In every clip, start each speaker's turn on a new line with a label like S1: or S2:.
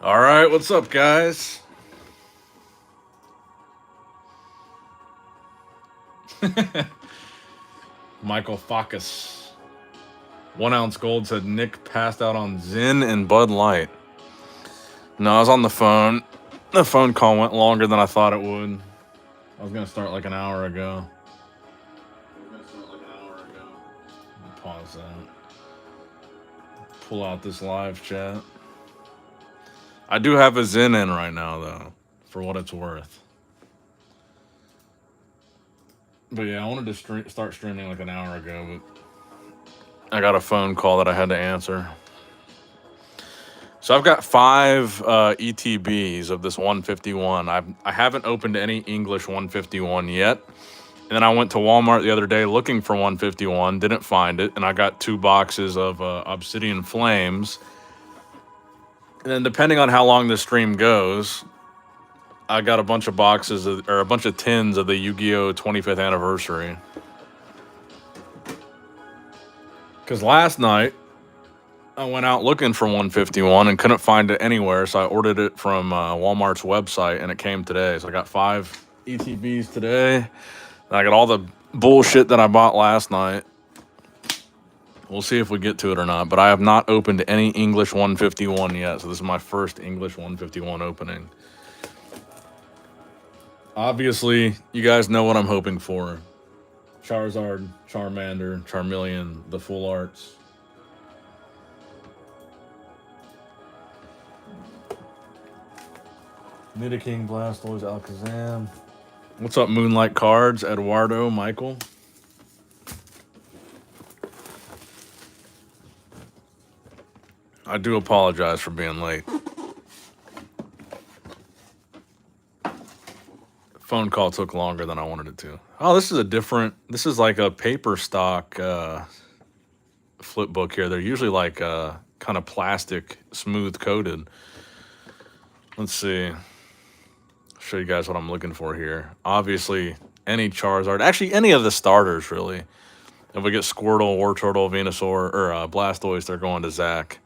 S1: All right, what's up, guys? Michael Focus. 1 ounce gold said Nick passed out on Zin and Bud Light. No, I was on the phone. The phone call went longer than I thought it would. I was gonna start like an hour ago. Pause that. Pull out this live chat. I do have a Zin in right now, though, for what it's worth. But yeah, I wanted to start streaming like an hour ago, but I got a phone call that I had to answer. So I've got 5 ETBs of this 151. I haven't opened any English 151 yet. And then I went to Walmart the other day looking for 151, didn't find it, and I got 2 boxes of obsidian flames. And then depending on how long this stream goes, I got a bunch of boxes or a bunch of tins of the Yu-Gi-Oh 25th anniversary. Because last night I went out looking for 151 and couldn't find it anywhere, so I ordered it from Walmart's website, and it came today. So I got 5 ETBs today, and I got all the bullshit that I bought last night. We'll see if we get to it or not, but I have not opened any English 151 yet, so this is my first English 151 opening. Obviously, you guys know what I'm hoping for. Charizard, Charmander, Charmeleon, the full arts. Nidoking, Blastoise, Alakazam. What's up, Moonlight Cards? Eduardo, Michael. I do apologize for being late. Phone call took longer than I wanted it to. Oh, this is like a paper stock flip book here. They're usually like kind of plastic, smooth coated. Let's see. Show you guys what I'm looking for here. Obviously, any Charizard, actually any of the starters, really. If we get Squirtle, Wartortle, Venusaur, or Blastoise, they're going to Zach.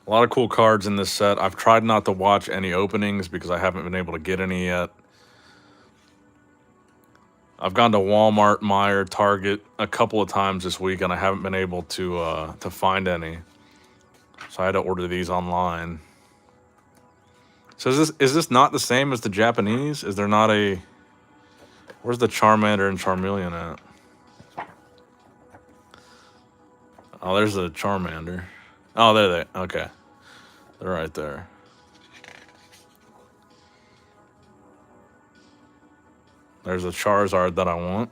S1: A lot of cool cards in this set. I've tried not to watch any openings because I haven't been able to get any yet. I've gone to Walmart, Meijer, Target a couple of times this week, and I haven't been able to find any. So I had to order these online. So is this not the same as the Japanese? Is there not a... Where's the Charmander and Charmeleon at? Oh, there's the Charmander. Oh, there they... Okay. They're right there. There's a Charizard that I want.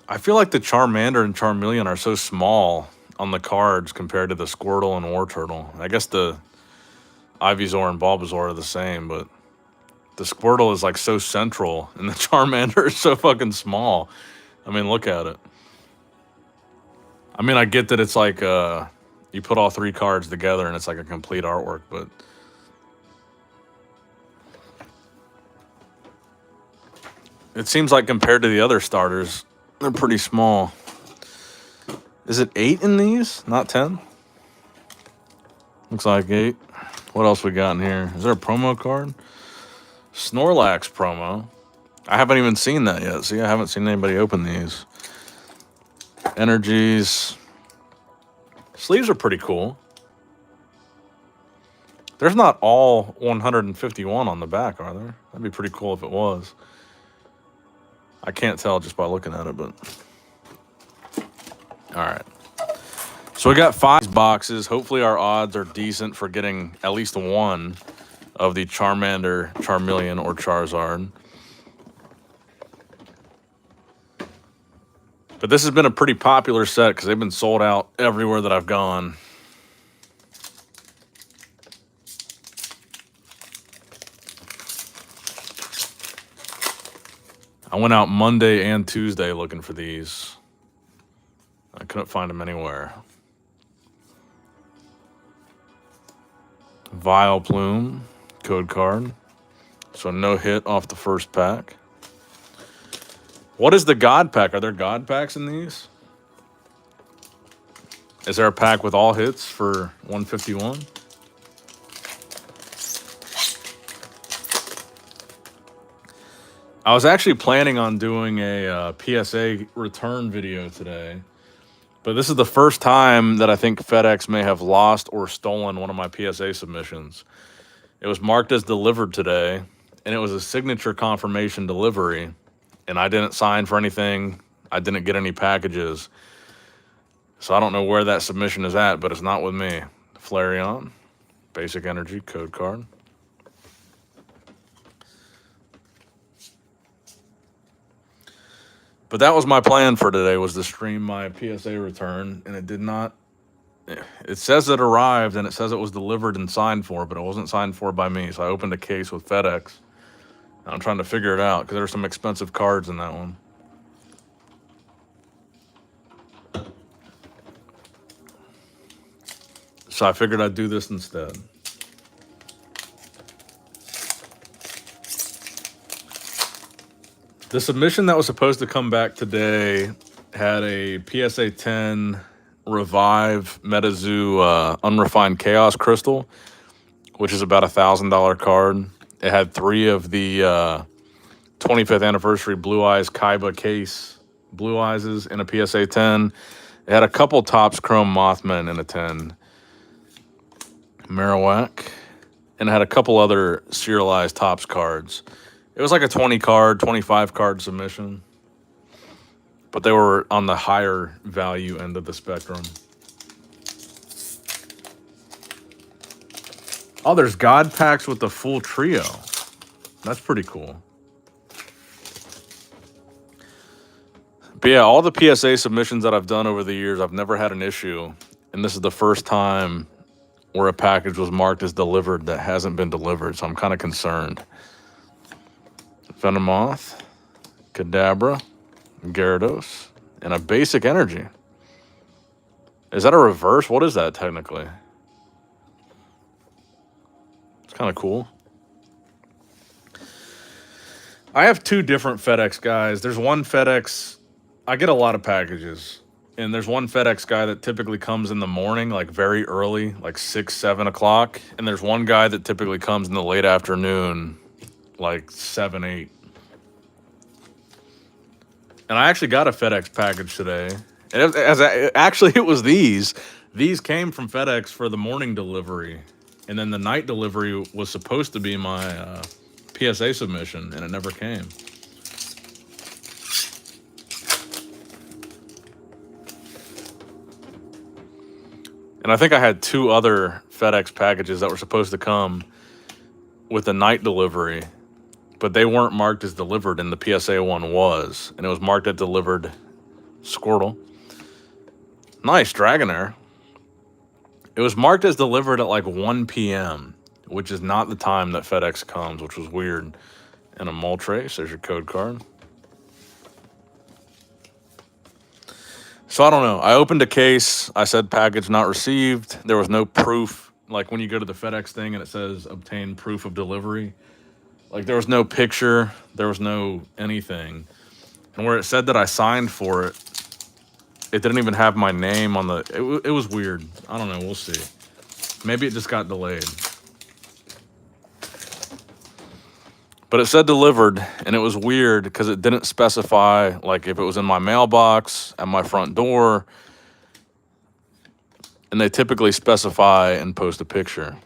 S1: I feel like the Charmander and Charmeleon are so small on the cards compared to the Squirtle and Wartortle. I guess the Ivysaur and Bulbasaur are the same, but the Squirtle is like so central and the Charmander is so fucking small. I mean, look at it. I mean, I get that it's like you put all 3 cards together and it's like a complete artwork, but it seems like compared to the other starters, they're pretty small. Is it 8 in these? Not 10? Looks like 8. What else we got in here? Is there a promo card? Snorlax promo. I haven't even seen that yet. See, I haven't seen anybody open these. Energies. Sleeves are pretty cool. There's not all 151 on the back, are there? That'd be pretty cool if it was. I can't tell just by looking at it, but... Alright. So we got 5 boxes. Hopefully our odds are decent for getting at least one of the Charmander, Charmeleon, or Charizard. But this has been a pretty popular set because they've been sold out everywhere that I've gone. I went out Monday and Tuesday looking for these. I couldn't find them anywhere. Vileplume code card. So no hit off the first pack. What is the God pack? Are there God packs in these? Is there a pack with all hits for 151? I was actually planning on doing a PSA return video today, but this is the first time that I think FedEx may have lost or stolen one of my PSA submissions. It was marked as delivered today, and it was a signature confirmation delivery, and I didn't sign for anything. I didn't get any packages. So I don't know where that submission is at, but it's not with me. Flareon, basic energy, code card. But that was my plan for today, was to stream my PSA return, and it did not. It says it arrived, and it says it was delivered and signed for, but it wasn't signed for by me. So I opened a case with FedEx. I'm trying to figure it out, because there's some expensive cards in that one. So I figured I'd do this instead. The submission that was supposed to come back today had a PSA 10 Revive Metazoo Unrefined Chaos Crystal, which is about $1,000 card. It had 3 of the 25th anniversary Blue Eyes Kaiba case Blue Eyes in a PSA 10. It had a couple Topps Chrome Mothman in a 10. Marowak. And it had a couple other serialized Topps cards. It was like a 20 card, 25 card submission. But they were on the higher value end of the spectrum. Oh, there's God packs with the full trio. That's pretty cool. But yeah, all the PSA submissions that I've done over the years, I've never had an issue. And this is the first time where a package was marked as delivered that hasn't been delivered. So I'm kind of concerned. Venomoth, Kadabra, Gyarados, and a basic energy. Is that a reverse? What is that technically? It's kind of cool. I have 2 different FedEx guys. There's one FedEx, I get a lot of packages. And there's one FedEx guy that typically comes in the morning, like very early, like 6, 7 o'clock. And there's one guy that typically comes in the late afternoon, like 7, 8. And I actually got a FedEx package today. And it was these. These came from FedEx for the morning delivery. And then the night delivery was supposed to be my PSA submission, and it never came. And I think I had 2 other FedEx packages that were supposed to come with the night delivery, but they weren't marked as delivered, and the PSA one was. And it was marked as delivered. Squirtle. Nice, Dragonair. It was marked as delivered at like 1 p.m., which is not the time that FedEx comes, which was weird. And a Moltres, there's your code card. So I don't know. I opened a case. I said package not received. There was no proof. Like when you go to the FedEx thing and it says obtain proof of delivery. Like there was no picture. There was no anything. And where it said that I signed for it, it didn't even have my name on the... It was weird. I don't know. We'll see. Maybe it just got delayed. But it said delivered, and it was weird because it didn't specify, like, if it was in my mailbox, at my front door. And they typically specify and post a picture.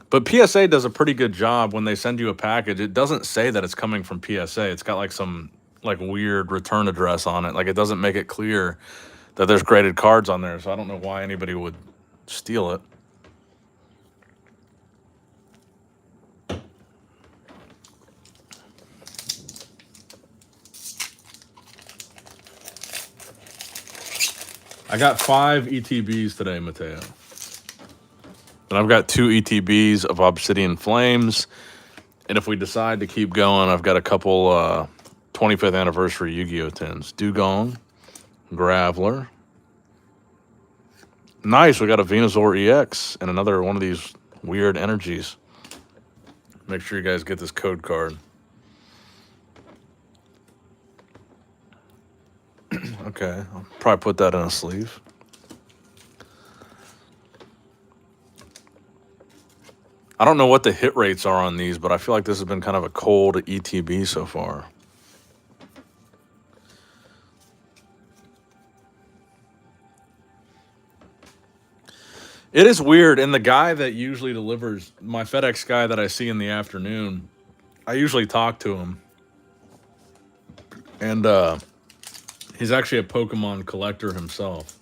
S1: But PSA does a pretty good job when they send you a package. It doesn't say that it's coming from PSA. It's got, like, some, like, weird return address on it. Like, it doesn't make it clear that there's graded cards on there. So I don't know why anybody would steal it. I got 5 ETBs today, Mateo. And I've got 2 ETBs of Obsidian Flames. And if we decide to keep going, I've got a couple 25th anniversary Yu-Gi-Oh! Tins. Dugong, Graveler. Nice, we got a Venusaur EX and another one of these weird energies. Make sure you guys get this code card. Okay, I'll probably put that in a sleeve. I don't know what the hit rates are on these, but I feel like this has been kind of a cold ETB so far. It is weird, and the guy that usually delivers, my FedEx guy that I see in the afternoon, I usually talk to him. And he's actually a Pokemon collector himself.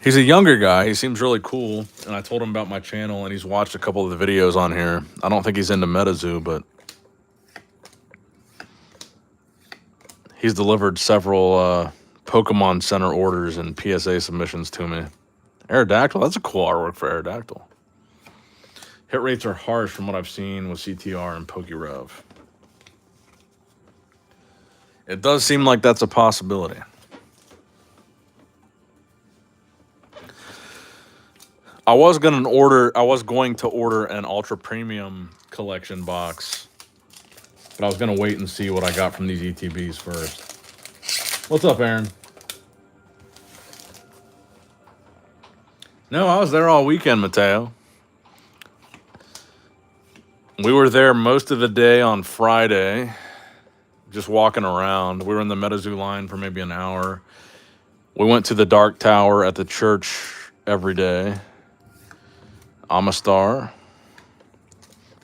S1: He's a younger guy. He seems really cool. And I told him about my channel, and he's watched a couple of the videos on here. I don't think he's into Metazoo, but he's delivered several Pokemon Center orders and PSA submissions to me. Aerodactyl, that's a cool artwork for Aerodactyl. Hit rates are harsh from what I've seen with CTR and PokeRev. It does seem like that's a possibility. I was going to order an Ultra Premium collection box, but I was going to wait and see what I got from these ETBs first. What's up, Aaron? No, I was there all weekend, Mateo. We were there most of the day on Friday, just walking around. We were in the Metazoo line for maybe an hour. We went to the Dark Tower at the church every day. Amistar.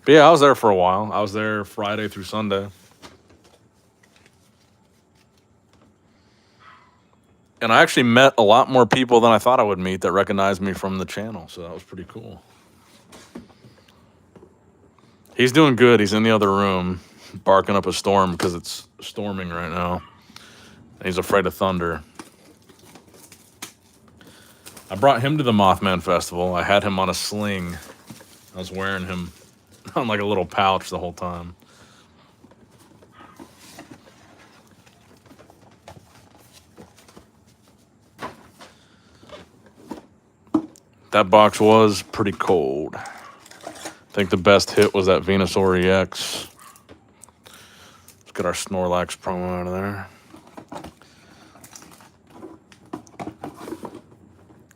S1: But yeah, I was there for a while. I was there Friday through Sunday. And I actually met a lot more people than I thought I would meet that recognized me from the channel. So that was pretty cool. He's doing good. He's in the other room barking up a storm because it's storming right now. He's afraid of thunder. I brought him to the Mothman Festival. I had him on a sling. I was wearing him on like a little pouch the whole time. That box was pretty cold. I think the best hit was that Venusaur EX. Let's get our Snorlax promo out of there.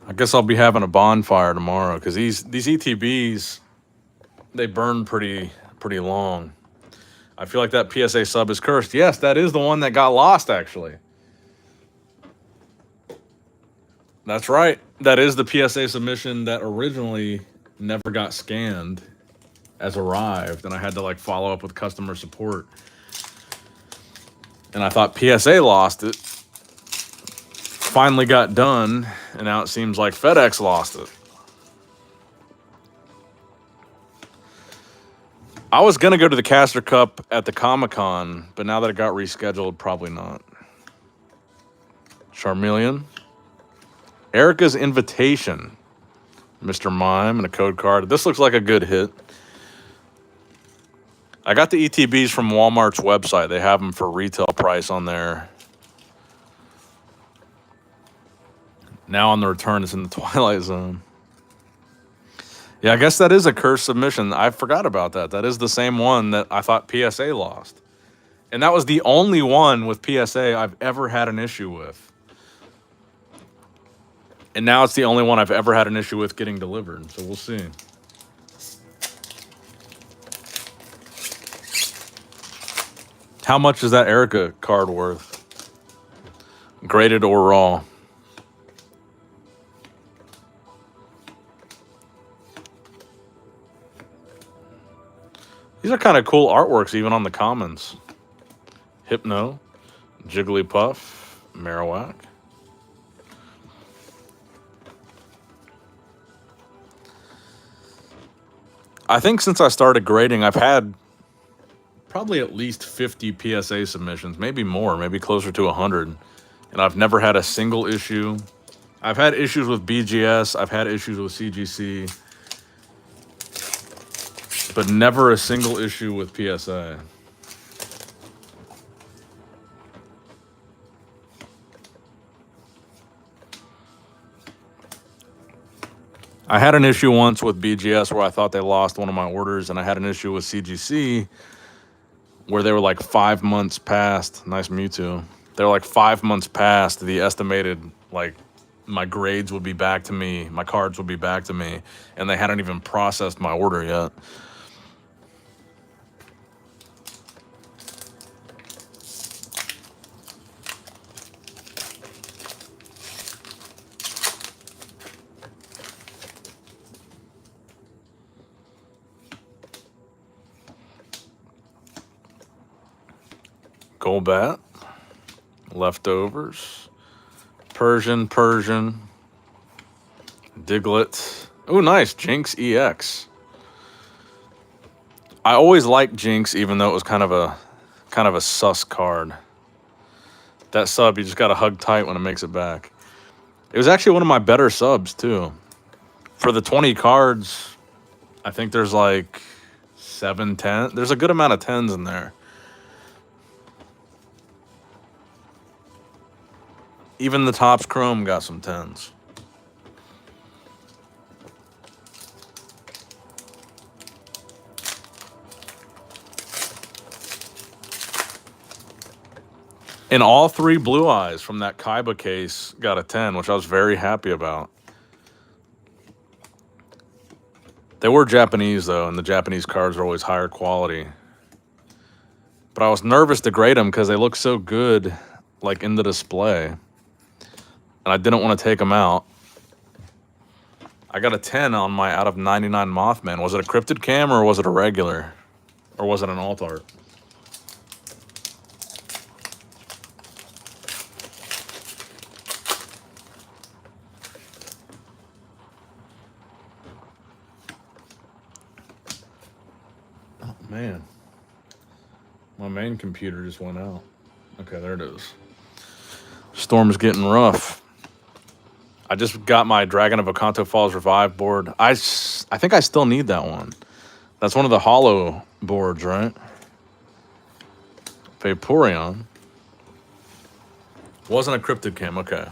S1: I guess I'll be having a bonfire tomorrow because these ETBs, they burn pretty long. I feel like that PSA sub is cursed. Yes, that is the one that got lost, actually. That's right. That is the PSA submission that originally never got scanned as arrived, and I had to like follow up with customer support. And I thought PSA lost it. Finally got done, and now it seems like FedEx lost it. I was going to go to the Caster Cup at the Comic-Con, but now that it got rescheduled, probably not. Charmeleon. Erica's Invitation. Mr. Mime and a code card. This looks like a good hit. I got the ETBs from Walmart's website. They have them for retail price on there. Now on the return, it's in the Twilight Zone. Yeah, I guess that is a cursed submission. I forgot about that. That is the same one that I thought PSA lost. And that was the only one with PSA I've ever had an issue with. And now it's the only one I've ever had an issue with getting delivered. So we'll see. How much is that Erica card worth? Graded or raw? These are kind of cool artworks, even on the commons. Hypno, Jigglypuff, Marowak. I think since I started grading, I've had probably at least 50 PSA submissions, maybe more, maybe closer to 100. And I've never had a single issue. I've had issues with BGS. I've had issues with CGC. But never a single issue with PSA. I had an issue once with BGS where I thought they lost one of my orders, and I had an issue with CGC where they were like 5 months past. Nice Mewtwo. They were like 5 months past the estimated, like, my grades would be back to me, my cards would be back to me, and they hadn't even processed my order yet. Golbat, leftovers, Persian, Diglett. Oh, nice, Jinx EX. I always liked Jinx, even though it was kind of a sus card. That sub, you just gotta hug tight when it makes it back. It was actually one of my better subs too. For the 20 cards, I think there's like 7, 10. There's a good amount of 10s in there. Even the Topps Chrome got some 10s. And all 3 Blue Eyes from that Kaiba case got a 10, which I was very happy about. They were Japanese, though, and the Japanese cards are always higher quality. But I was nervous to grade them because they look so good, like, in the display. And I didn't want to take them out. I got a 10 on my out of 99 Mothman. Was it a Cryptid Cam or was it a regular? Or was it an alt art? Oh, man. My main computer just went out. Okay, there it is. Storm's getting rough. I just got my Dragon of Okanto Falls Revive board. I think I still need that one. That's one of the hollow boards, right? Vaporeon. Wasn't a Cryptid Cam, okay.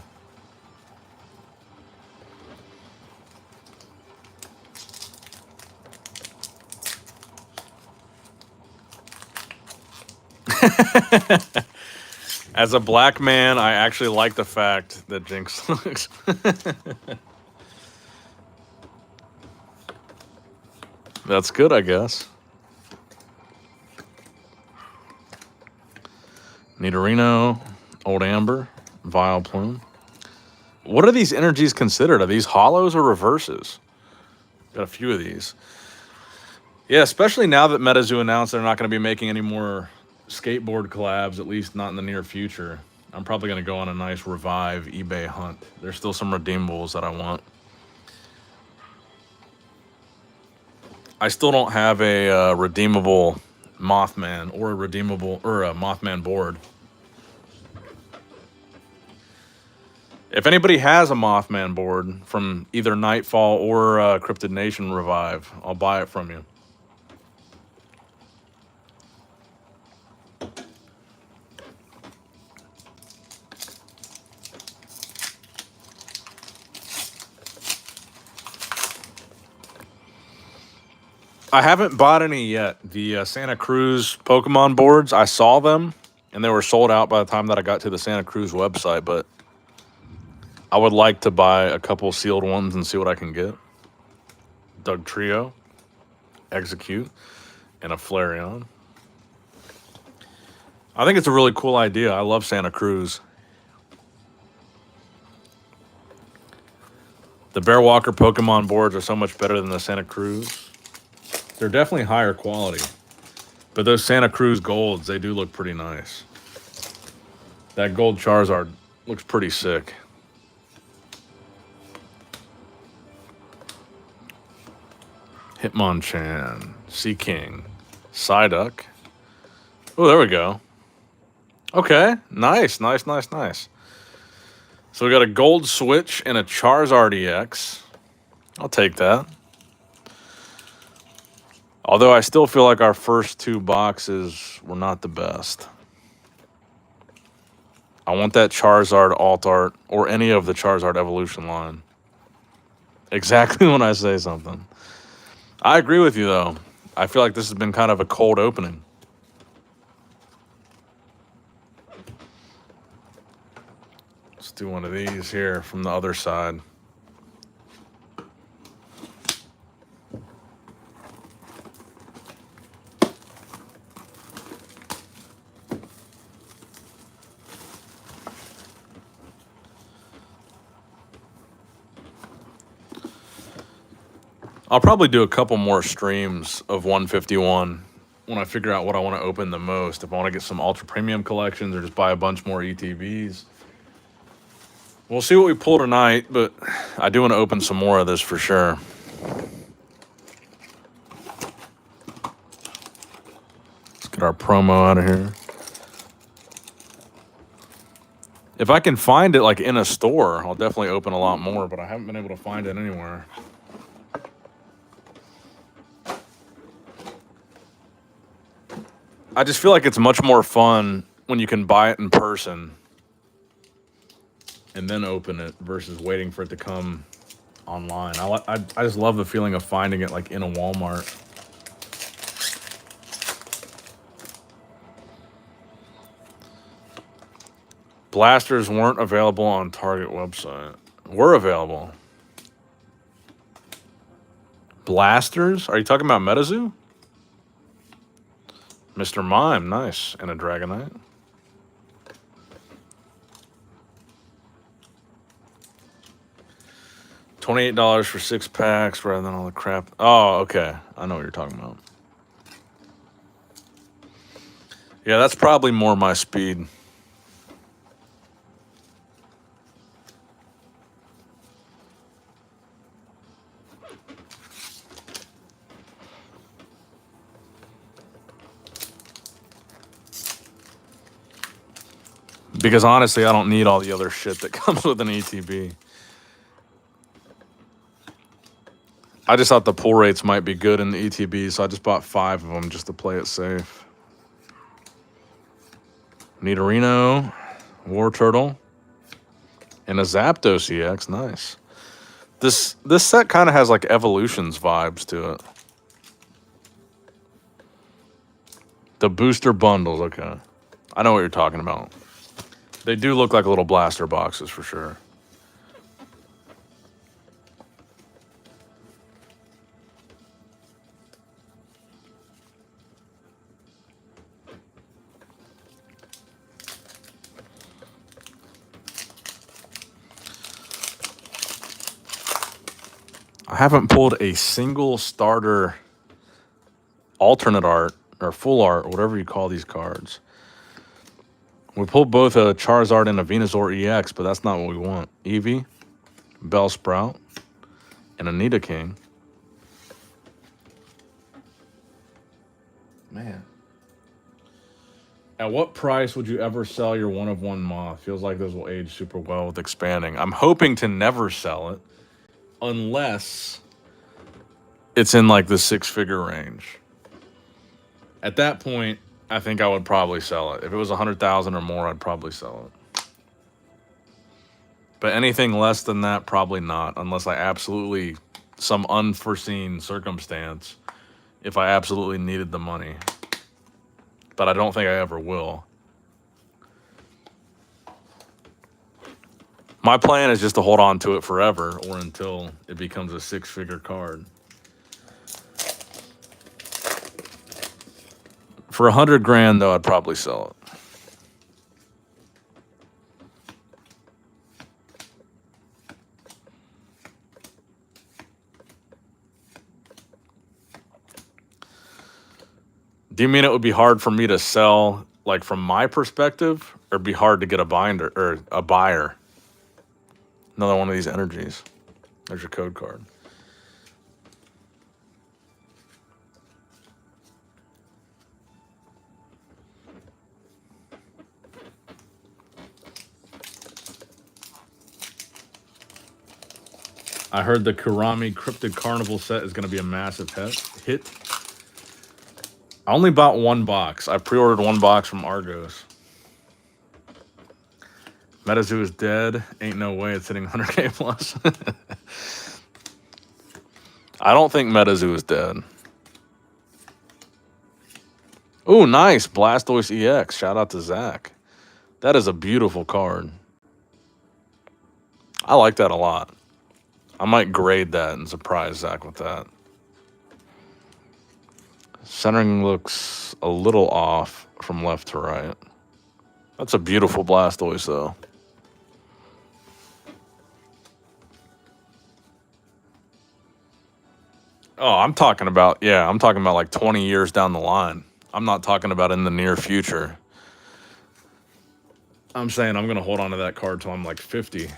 S1: As a black man, I actually like the fact that Jinx looks. That's good, I guess. Nidorino, Old Amber, Vileplume. What are these energies considered? Are these hollows or reverses? Got a few of these. Yeah, especially now that Metazoo announced they're not going to be making any more skateboard collabs, at least not in the near future. I'm probably going to go on a nice Revive eBay hunt. There's still some redeemables that I want. I still don't have a redeemable Mothman or a Mothman board. If anybody has a Mothman board from either Nightfall or Cryptid Nation Revive, I'll buy it from you. I haven't bought any yet. The Santa Cruz Pokemon boards, I saw them, and they were sold out by the time that I got to the Santa Cruz website, but I would like to buy a couple sealed ones and see what I can get. Doug Trio, Execute, and a Flareon. I think it's a really cool idea. I love Santa Cruz. The Bear Walker Pokemon boards are so much better than the Santa Cruz. They're definitely higher quality. But those Santa Cruz golds, they do look pretty nice. That gold Charizard looks pretty sick. Hitmonchan, Seaking, Psyduck. Oh, there we go. Okay, nice. So we got a gold switch and a Charizard EX. I'll take that. Although I still feel like our first 2 boxes were not the best. I want that Charizard alt art or any of the Charizard evolution line. Exactly when I say something. I agree with you, though. I feel like this has been kind of a cold opening. do one of these here from the other side. I'll probably do a couple more streams of 151 when I figure out what I want to open the most. If I want to get some ultra premium collections or just buy a bunch more ETBs. We'll see what we pull tonight, but I do want to open some more of this for sure. Let's get our promo out of here. If I can find it like in a store, I'll definitely open a lot more, but I haven't been able to find it anywhere. I just feel like it's much more fun when you can buy it in person and then open it versus waiting for it to come online. I just love the feeling of finding it like in a Walmart. Blasters weren't available on Target website. Were available. Blasters? Are you talking about Metazoo? Mr. Mime, nice. And a Dragonite. $28 for 6 packs rather than all the crap. Oh, okay. I know what you're talking about. Yeah, that's probably more my speed. Because honestly, I don't need all the other shit that comes with an ETB. I just thought the pull rates might be good in the ETB, so I just bought 5 of them just to play it safe. Nidorino, War Turtle, and a Zapdos EX. Nice. This set kind of has like Evolutions vibes to it. The booster bundles, okay. I know what you're talking about. They do look like little blaster boxes for sure. I haven't pulled a single starter alternate art or full art, or whatever you call these cards. We pulled both a Charizard and a Venusaur EX, but that's not what we want. Eevee, Bellsprout, and a Nidoking. Man. At what price would you ever sell your one of one moth? Feels like those will age super well with expanding. I'm hoping to never sell it unless it's in like the 6-figure range. At that point, I think I would probably sell it. If it was 100,000 or more, I'd probably sell it. But anything less than that, probably not, unless I absolutely, some unforeseen circumstance, if I absolutely needed the money. But I don't think I ever will. My plan is just to hold on to it forever or until it becomes a 6-figure card. For 100 grand, though, I'd probably sell it. Do you mean it would be hard for me to sell, like from my perspective, or be hard to get a binder or a buyer? Another one of these energies. There's your code card. I heard the Kurami Cryptid Carnival set is going to be a massive hit. I only bought 1 box. I pre-ordered 1 box from Argos. Metazoo is dead. Ain't no way it's hitting 100k plus. I don't think Metazoo is dead. Ooh, nice. Blastoise EX. Shout out to Zach. That is a beautiful card. I like that a lot. I might grade that and surprise Zach with that. Centering looks a little off from left to right. That's a beautiful Blastoise, though. Oh, I'm talking about like 20 years down the line. I'm not talking about in the near future. I'm saying I'm going to hold on to that card till I'm like 50.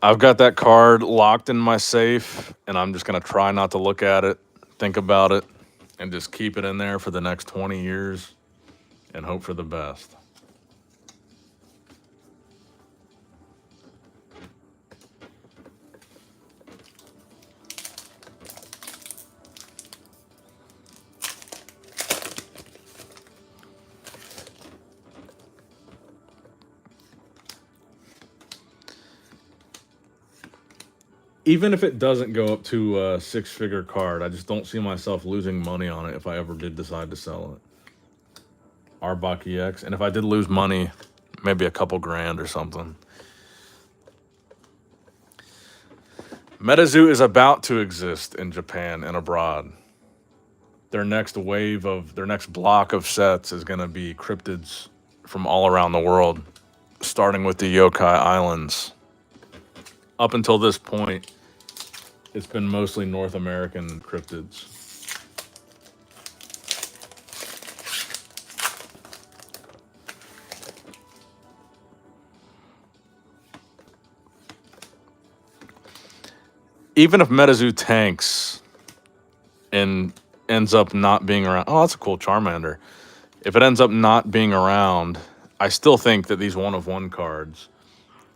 S1: I've got that card locked in my safe, and I'm just going to try not to look at it, think about it, and just keep it in there for the next 20 years and hope for the best. Even if it doesn't go up to a six-figure card, I just don't see myself losing money on it if I ever did decide to sell it. Arbok EX. And if I did lose money, maybe a couple grand or something. Metazoo is about to exist in Japan and abroad. Their next block of sets is going to be cryptids from all around the world, starting with the Yokai Islands. Up until this point, it's been mostly North American cryptids. Even if Metazoo tanks and ends up not being around... Oh, that's a cool Charmander. If it ends up not being around, I still think that these one-of-one cards,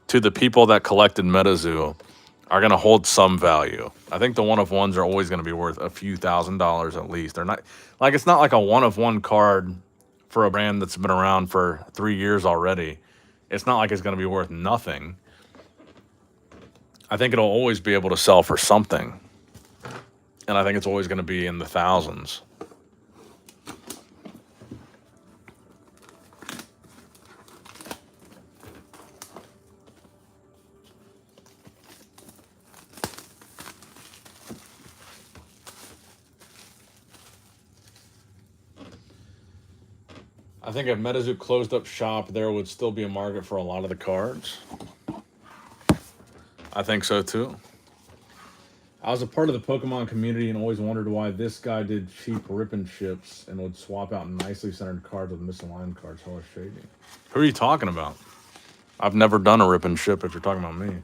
S1: to the people that collected Metazoo, are going to hold some value. I think the one-of-ones are always going to be worth a few $1,000s at least. They're not... Like, it's not like a one-of-one card for a brand that's been around for 3 years already. It's not like it's going to be worth nothing. I think it'll always be able to sell for something. And I think it's always going to be in the thousands. I think if Metazoo closed up shop, there would still be a market for a lot of the cards. I think so too. I was a part of the Pokemon community and always wondered why this guy did cheap rip-and ships and would swap out nicely centered cards with misaligned cards. Hella shady. Who are you talking about? I've never done a rip-and ship if you're talking about me.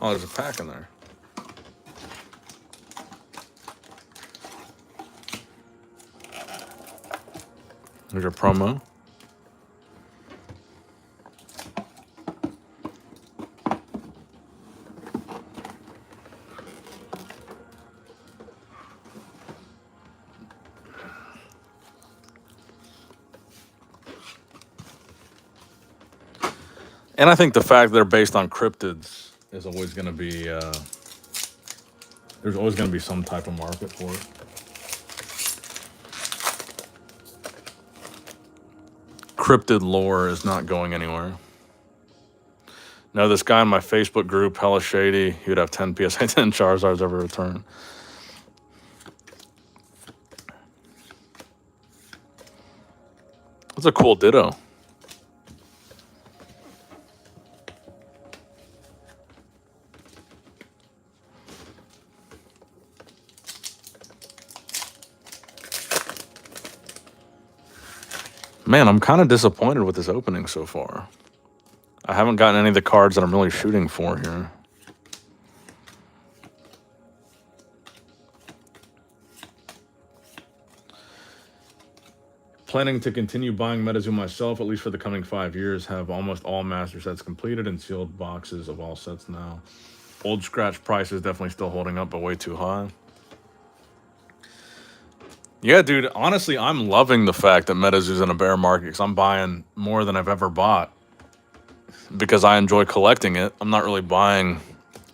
S1: Oh, there's a pack in there. There's your promo. And I think the fact that they're based on cryptids is always going to be, there's always going to be some type of market for it. Cryptid lore is not going anywhere. No, this guy in my Facebook group, hella shady, he would have 10 PSA 10 Charizards every return. That's a cool Ditto. Man, I'm kind of disappointed with this opening so far. I haven't gotten any of the cards that I'm really shooting for here. Planning to continue buying Metazoo myself, at least for the coming 5 years. Have almost all master sets completed and sealed boxes of all sets now. Old scratch price is definitely still holding up, but way too high. Yeah, dude, honestly, I'm loving the fact that Metazoo's in a bear market because I'm buying more than I've ever bought because I enjoy collecting it. I'm not really buying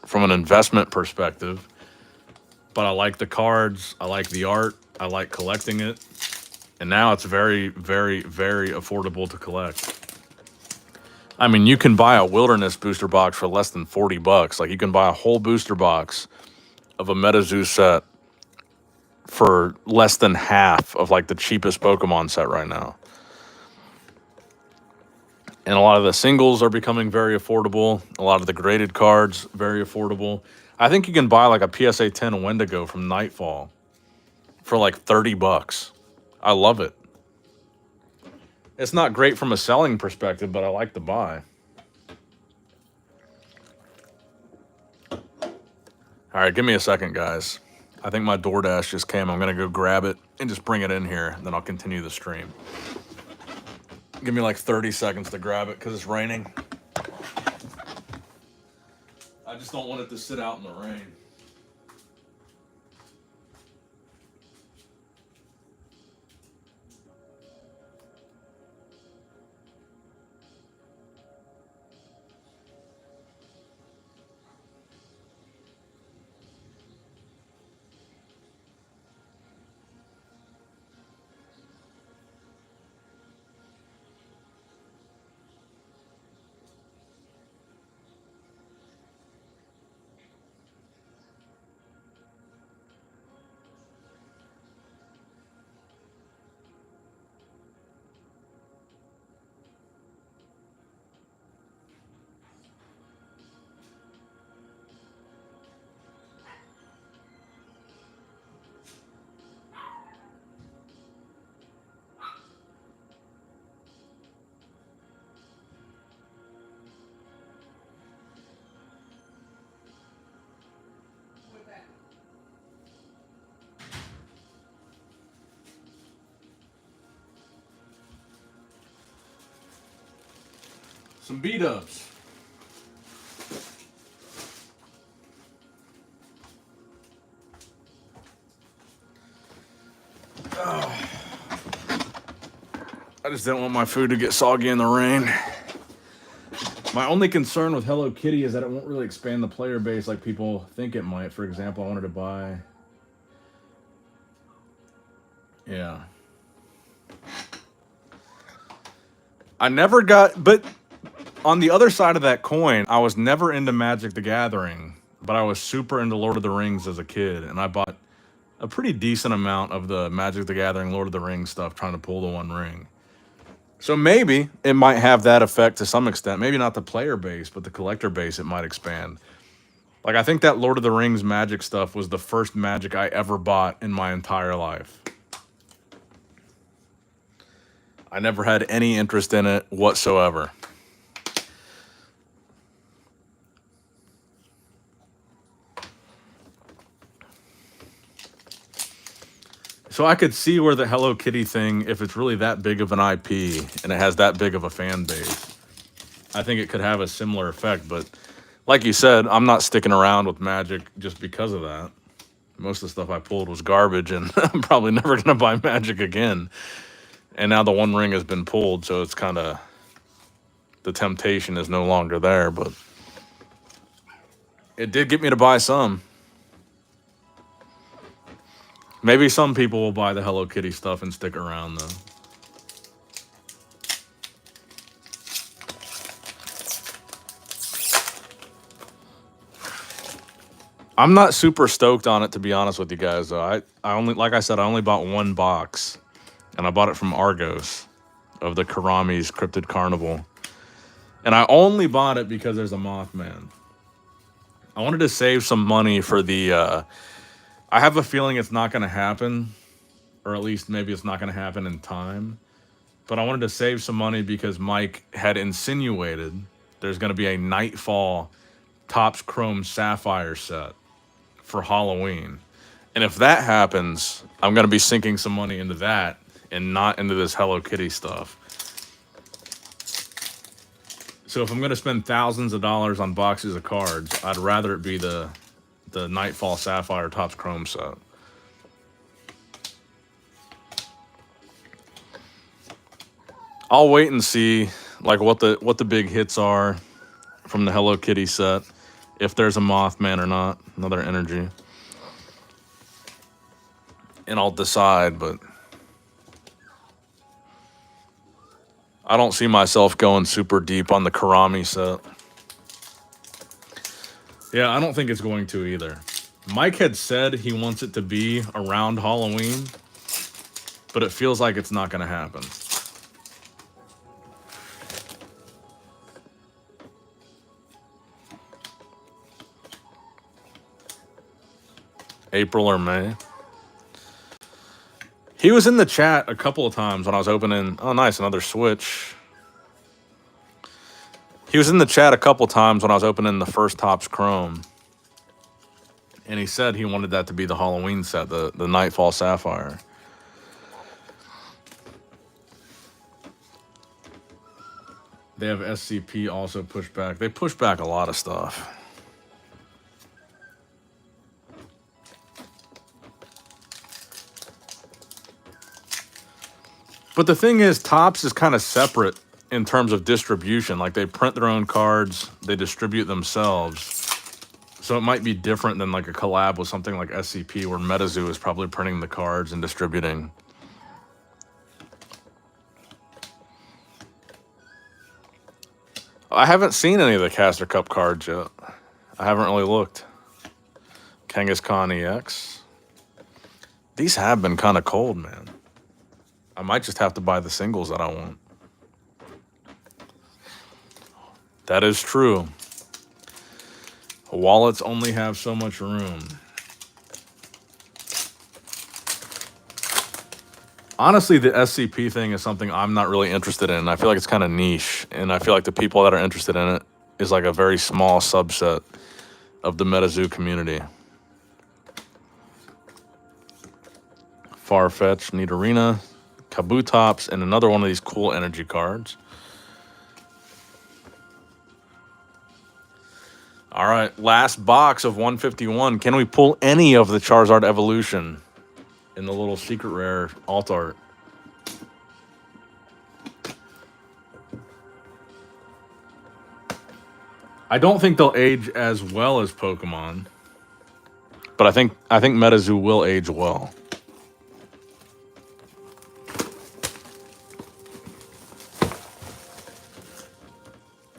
S1: from an investment perspective, but I like the cards, I like the art, I like collecting it. And now it's very, very, very affordable to collect. I mean, you can buy a wilderness booster box for less than $40. Like, you can buy a whole booster box of a Metazoo set for less than half of like the cheapest Pokemon set right now. And a lot of the singles are becoming very affordable. A lot of the graded cards, very affordable. I think you can buy like a PSA 10 Wendigo from Nightfall for like $30. I love it. It's not great from a selling perspective, but I like to buy. All right, give me a second, guys. I think my DoorDash just came. I'm going to go grab it and just bring it in here. Then I'll continue the stream. Give me like 30 seconds to grab it because it's raining. I just don't want it to sit out in the rain. Some B-dubs. Oh. I just didn't want my food to get soggy in the rain. My only concern with Hello Kitty is that it won't really expand the player base like people think it might. For example, I wanted to buy... Yeah. I never got... But on the other side of that coin, I was never into Magic the Gathering, but I was super into Lord of the Rings as a kid, and I bought a pretty decent amount of the Magic the Gathering, Lord of the Rings stuff, trying to pull the One Ring. So maybe it might have that effect to some extent. Maybe not the player base, but the collector base, it might expand. Like, I think that Lord of the Rings Magic stuff was the first Magic I ever bought in my entire life. I never had any interest in it whatsoever. So I could see where the Hello Kitty thing, if it's really that big of an IP and it has that big of a fan base, I think it could have a similar effect. But like you said, I'm not sticking around with Magic just because of that. Most of the stuff I pulled was garbage, and I'm probably never going to buy Magic again. And now the One Ring has been pulled, so it's kind of... the temptation is no longer there, but it did get me to buy some. Maybe some people will buy the Hello Kitty stuff and stick around, though. I'm not super stoked on it, to be honest with you guys, though. I only, like I said, I only bought one box, and I bought it from Argos of the Karami's Cryptid Carnival. And I only bought it because there's a Mothman. I wanted to save some money for the... I have a feeling it's not going to happen, or at least maybe it's not going to happen in time. But I wanted to save some money because Mike had insinuated there's going to be a Nightfall Topps Chrome Sapphire set for Halloween. And if that happens, I'm going to be sinking some money into that and not into this Hello Kitty stuff. So if I'm going to spend thousands of dollars on boxes of cards, I'd rather it be the Nightfall Sapphire Topps Chrome set. I'll wait and see like what the big hits are from the Hello Kitty set, if there's a Mothman or not, another energy. And I'll decide, but I don't see myself going super deep on the Karami set. Yeah, I don't think it's going to either. Mike had said he wants it to be around Halloween, but it feels like it's not going to happen. April or May. He was in the chat a couple of times when I was opening. Oh, nice, another Switch. He was in the chat a couple of times when I was opening the first Topps Chrome. And he said he wanted that to be the Halloween set, the Nightfall Sapphire. They have SCP also pushed back. They push back a lot of stuff. But the thing is, Topps is kind of separate in terms of distribution. Like, they print their own cards, they distribute themselves. So it might be different than like a collab with something like SCP, where Metazoo is probably printing the cards and distributing. I haven't seen any of the Caster Cup cards yet. I haven't really looked. Kangaskhan EX. These have been kind of cold, man. I might just have to buy the singles that I want. That is true. Wallets only have so much room. Honestly, the SCP thing is something I'm not really interested in. I feel like it's kind of niche, and I feel like the people that are interested in it is like a very small subset of the Metazoo community. Farfetch, Nidorina, Kabutops, and another one of these cool energy cards. All right, last box of 151. Can we pull any of the Charizard Evolution in the little secret rare alt art? I don't think they'll age as well as Pokemon, but I think Metazoo will age well.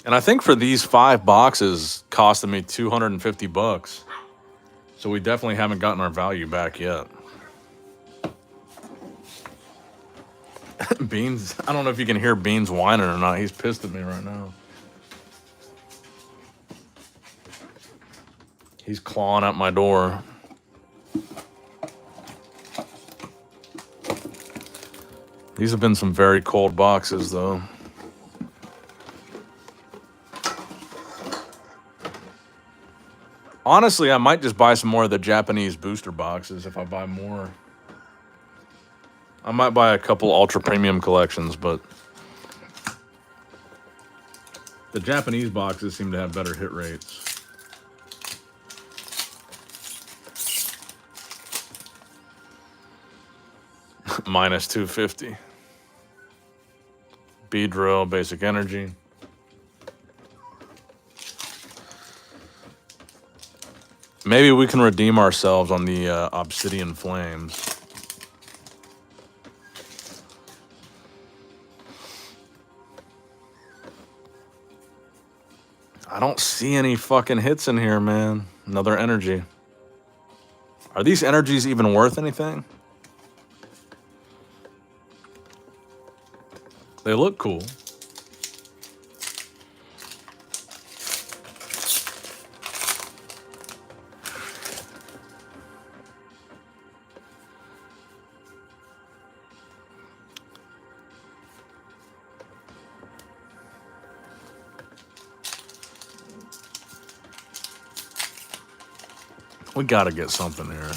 S1: And I think for these 5 boxes costing me $250. So we definitely haven't gotten our value back yet. Beans, I don't know if you can hear Beans whining or not. He's pissed at me right now. He's clawing at my door. These have been some very cold boxes, though. Honestly, I might just buy some more of the Japanese booster boxes if I buy more. I might buy a couple ultra premium collections, but the Japanese boxes seem to have better hit rates. Minus 250. Beedrill, basic energy. Maybe we can redeem ourselves on the obsidian flames. I don't see any fucking hits in here, man. Another energy. Are these energies even worth anything? They look cool. We gotta get something here.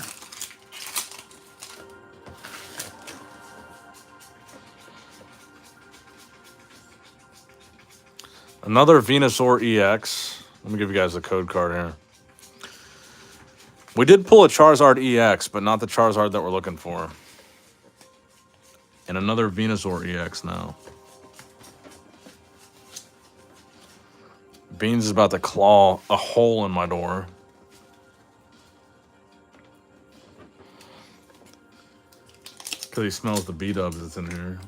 S1: Another Venusaur EX. Let me give you guys the code card here. We did pull a Charizard EX, but not the Charizard that we're looking for. And another Venusaur EX now. Beans is about to claw a hole in my door. Because he smells the B-dubs that's in here.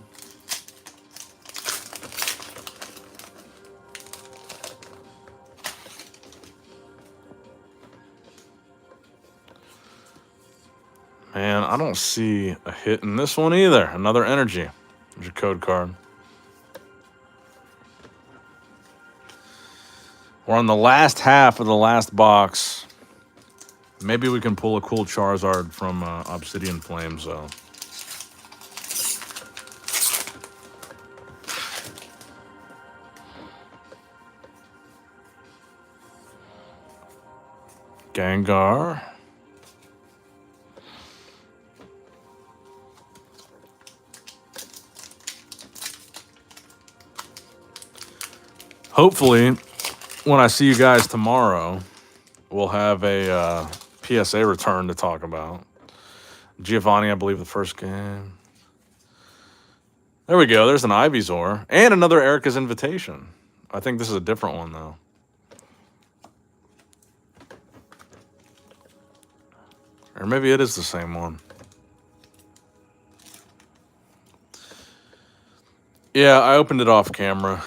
S1: Man, I don't see a hit in this one either. Another energy. There's your code card. We're on the last half of the last box. Maybe we can pull a cool Charizard from Obsidian Flames, though. Gengar. Hopefully, when I see you guys tomorrow, we'll have a PSA return to talk about. Giovanni, I believe, the first game. There we go. There's an Ivysaur. And another Erica's Invitation. I think this is a different one, though. Or maybe it is the same one. Yeah, I opened it off camera.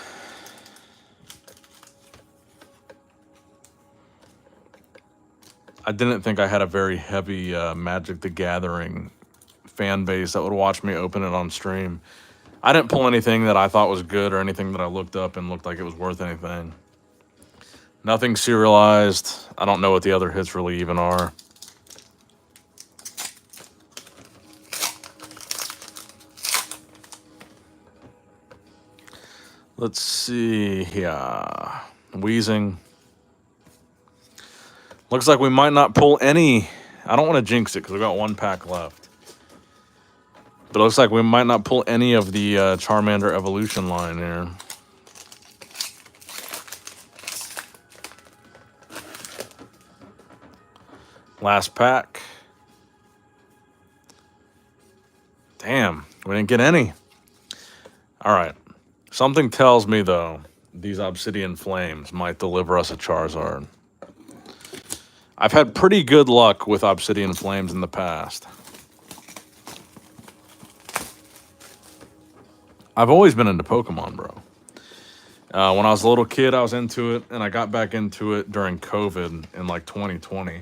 S1: I didn't think I had a very heavy Magic the Gathering fan base that would watch me open it on stream. I didn't pull anything that I thought was good or anything that I looked up and looked like it was worth anything. Nothing serialized. I don't know what the other hits really even are. Let's see here. Wheezing. Looks like we might not pull any. I don't want to jinx it because we've got one pack left. But it looks like we might not pull any of the Charmander evolution line here. Last pack. Damn, we didn't get any. All right. Something tells me, though, these Obsidian Flames might deliver us a Charizard. I've had pretty good luck with Obsidian Flames in the past. I've always been into Pokemon, bro. When I was a little kid, I was into it, and I got back into it during COVID in like 2020.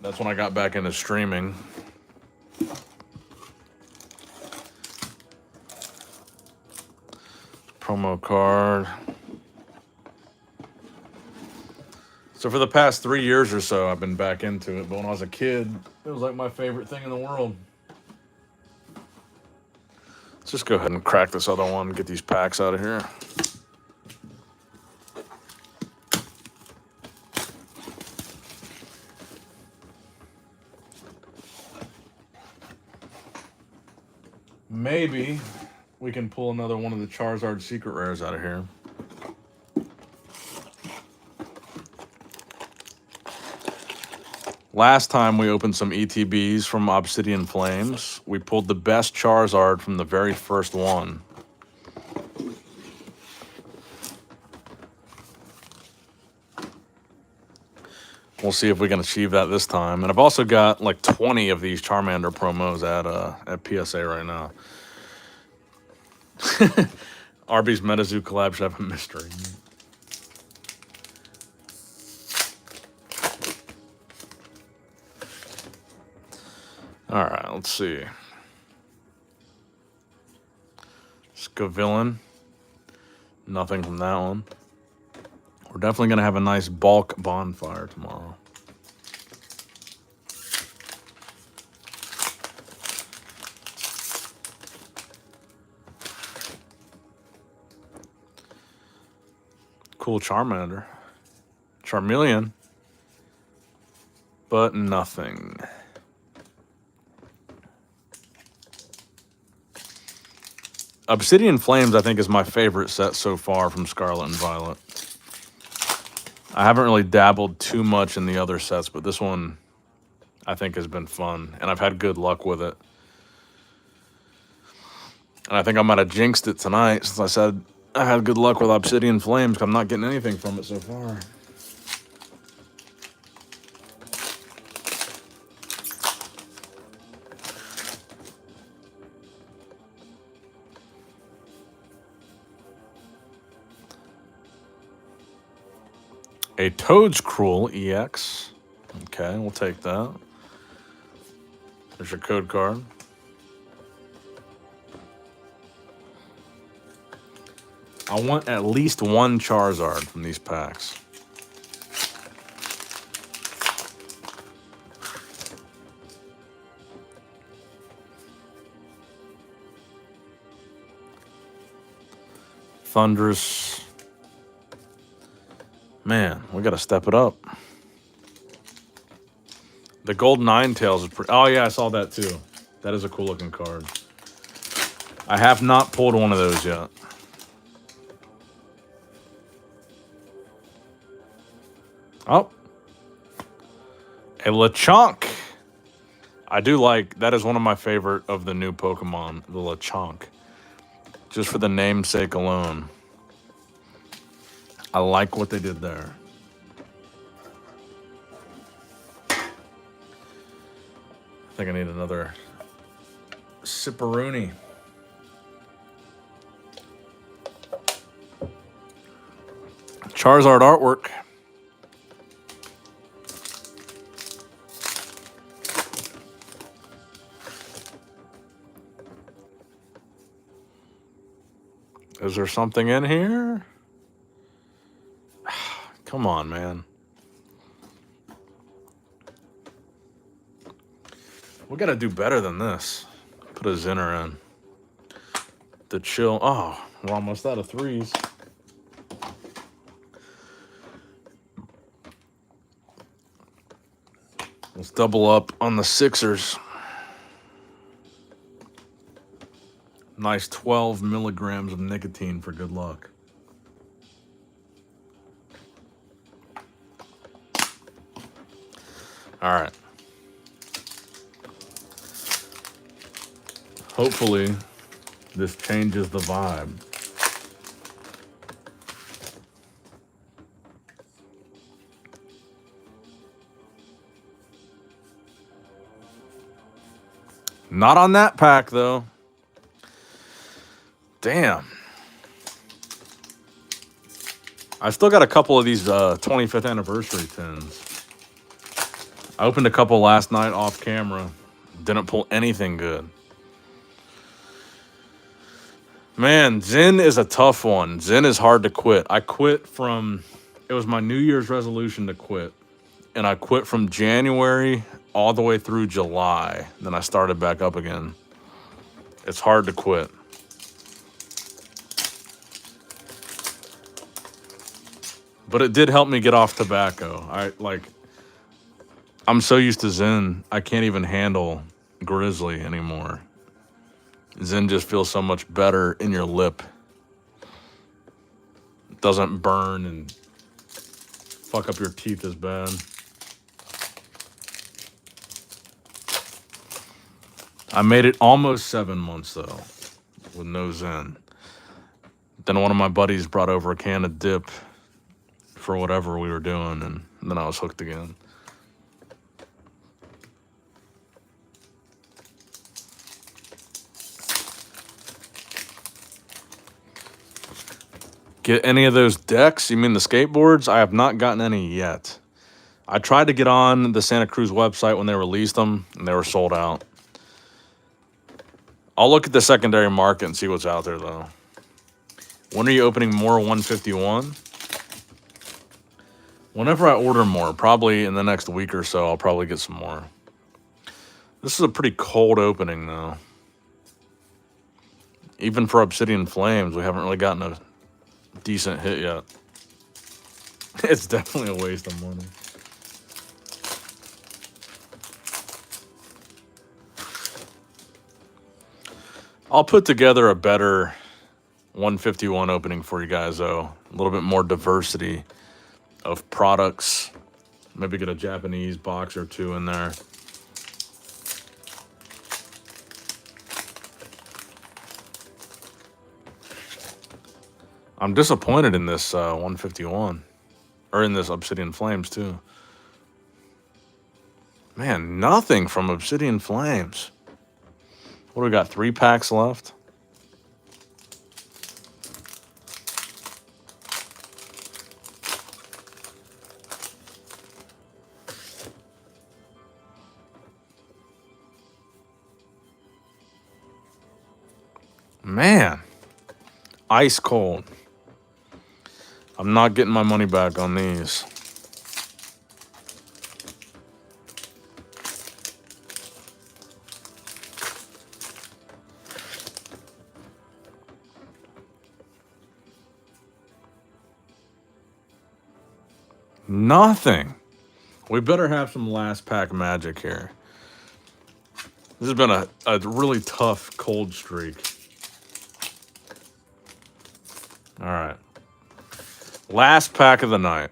S1: That's when I got back into streaming. Promo card. So for the past 3 years or so, I've been back into it. But when I was a kid, it was like my favorite thing in the world. Let's just go ahead and crack this other one and get these packs out of here. Maybe we can pull another one of the Charizard secret rares out of here. Last time we opened some ETBs from Obsidian Flames, we pulled the best Charizard from the very first one. We'll see if we can achieve that this time. And I've also got like 20 of these Charmander promos at PSA right now. Arby's Metazoo collab should have a mystery. All right, let's see. Scavillain. Nothing from that one. We're definitely going to have a nice bulk bonfire tomorrow. Cool Charmander. Charmeleon. But nothing. Obsidian Flames, I think, is my favorite set so far from Scarlet and Violet. I haven't really dabbled too much in the other sets, but this one I think has been fun, and I've had good luck with it. And I think I might have jinxed it tonight since I said I had good luck with Obsidian Flames, because I'm not getting anything from it so far. A Toad's Cruel EX. Okay, we'll take that. There's your code card. I want at least one Charizard from these packs. Thundurus. Man, we gotta step it up. The Gold Ninetales is pretty... Oh, yeah, I saw that too. That is a cool looking card. I have not pulled one of those yet. Oh. A Lechonk. I do like... That is one of my favorite of the new Pokemon, the Lechonk. Just for the namesake alone. I like what they did there. I think I need another Sipperoonie. Charizard artwork. Is there something in here? Come on, man. We gotta do better than this. Put a Zinner in. The chill. Oh, we're almost out of threes. Let's double up on the Sixers. Nice 12 milligrams of nicotine for good luck. All right. Hopefully, this changes the vibe. Not on that pack, though. Damn. I still got a couple of these 25th anniversary tins. I opened a couple last night off camera. Didn't pull anything good. Man, Zen is a tough one. Zen is hard to quit. I quit from... It was my New Year's resolution to quit. And I quit from January all the way through July. Then I started back up again. It's hard to quit. But it did help me get off tobacco. I'm so used to Zen, I can't even handle Grizzly anymore. Zen just feels so much better in your lip. It doesn't burn and fuck up your teeth as bad. I made it almost 7 months, though, with no Zen. Then one of my buddies brought over a can of dip for whatever we were doing, and then I was hooked again. Get any of those decks? You mean the skateboards? I have not gotten any yet. I tried to get on the Santa Cruz website when they released them, and they were sold out. I'll look at the secondary market and see what's out there, though. When are you opening more 151? Whenever I order more, probably in the next week or so, I'll probably get some more. This is a pretty cold opening, though. Even for Obsidian Flames, we haven't really gotten a decent hit yet. It's definitely a waste of money. I'll put together a better 151 opening for you guys, though. A little bit more diversity of products. Maybe get a Japanese box or two in there. I'm disappointed in this 151. Or in this Obsidian Flames, too. Man, nothing from Obsidian Flames. What do we got? 3 packs left? Man, ice cold. I'm not getting my money back on these. Nothing. We better have some last pack magic here. This has been a really tough cold streak. All right. Last pack of the night.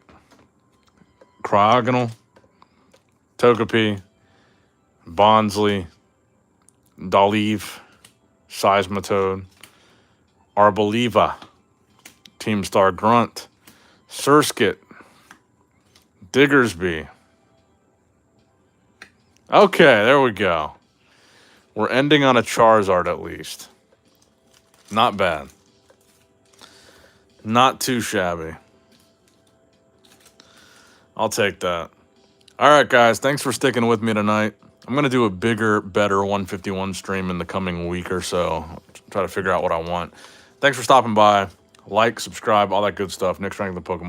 S1: Cryogonal, Togepi, Bonsly, Dolive, Seismitoad, Arboliva, Team Star Grunt, Surskit, Diggersby. Okay, there we go. We're ending on a Charizard at least. Not bad. Not too shabby. I'll take that. All right, guys. Thanks for sticking with me tonight. I'm going to do a bigger, better 151 stream in the coming week or so. Try to figure out what I want. Thanks for stopping by. Like, subscribe, all that good stuff. Nick's Ranking the Pokemon.